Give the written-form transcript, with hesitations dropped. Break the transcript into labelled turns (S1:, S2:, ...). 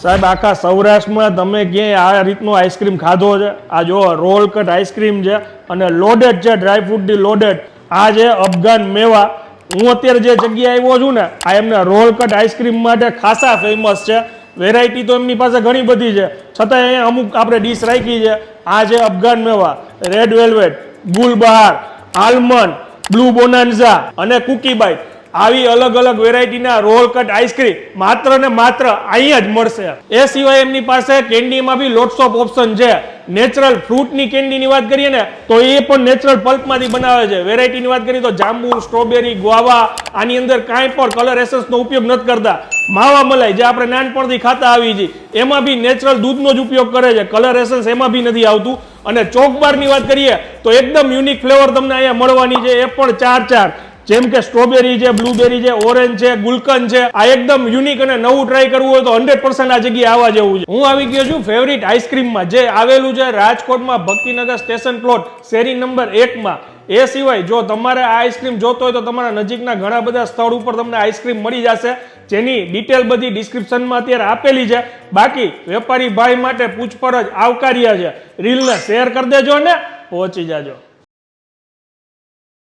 S1: સાહેબ આખા સૌરાષ્ટ્રમાં તમે ક્યાંય આ રીતનો આઈસ્ક્રીમ ખાધો છે? આ જો રોલ કટ આઈસ્ક્રીમ છે અને લોડેડ છે, ડ્રાય ફ્રૂટથી લોડેડ. આ છે અફઘાન મેવા. હું અત્યારે જે જગ્યાએ આવ્યો છું ને, આ એમના રોલ કટ આઈસ્ક્રીમ માટે ખાસા ફેમસ છે. વેરાયટી તો એમની પાસે ઘણી બધી છે, છતાં અહીંયા અમુક આપણે ડીશ રાખી છે. આ છે અફઘાન મેવા, red velvet, Gulbahar, almond, blue bonanza અને કુકી બાઇટ. આવી અલગ અલગ વેરાયટીના રોલ કટ આઈસ્ક્રીમ માત્ર ને માત્ર અહીંયા જ મળશે. એ સિવાય એમની પાસે કેન્ડીમાં બી લોટ્સ ઓફ ઓપ્શન છે. નેચરલ ફ્રૂટની કેન્ડીની વાત કરીએ ને તો એ પણ નેચરલ પલ્પમાંથી બનાવે છે. વેરાયટીની વાત કરીએ તો જાંબુ, સ્ટ્રોબેરી, ગુઆવા. આની અંદર કાંઈ પણ કલર એસન્સનો ઉપયોગ નથી કરતા. માવા મલાઈ જે આપણે નાનપણથી ખાતા આવી છીએ, એમાં બી નેચરલ દૂધનો જ ઉપયોગ કરે છે. કલર એસન્સ એમાં બી નથી આવતું. અને ચોકબારની વાત કરીએ તો એકદમ યુનિક ફ્લેવર તમને અહીંયા મળવાની છે. એ પણ 4 જેમ કે સ્ટ્રોબેરી છે, બ્લુબેરી છે, ઓરેન્જ છે, ગુલકંદ છે. આ એકદમ યુનિક અને નવું ટ્રાય કરવું હોય તો 100% આ જગ્યાએ આવવા જેવું છે. હું આવી ગયો છું ફેવરિટ આઈસ્ક્રીમમાં, જે આવેલું છે રાજકોટમાં ભક્તિનગર સ્ટેશન પ્લોટ શેરી નંબર 1 એ સિવાય જો તમારે આ આઈસ્ક્રીમ જોતો હોય તો તમારા નજીકના ઘણા બધા સ્થળ ઉપર તમને આઈસ્ક્રીમ મળી જશે, જેની ડિટેલ બધી ડિસ્ક્રિપ્શનમાં અત્યારે આપેલી છે. બાકી વેપારી ભાઈ માટે પૂછપરછ આવકાર્ય છે. રીલને શેર કરી દેજો ને પહોંચી જાજો.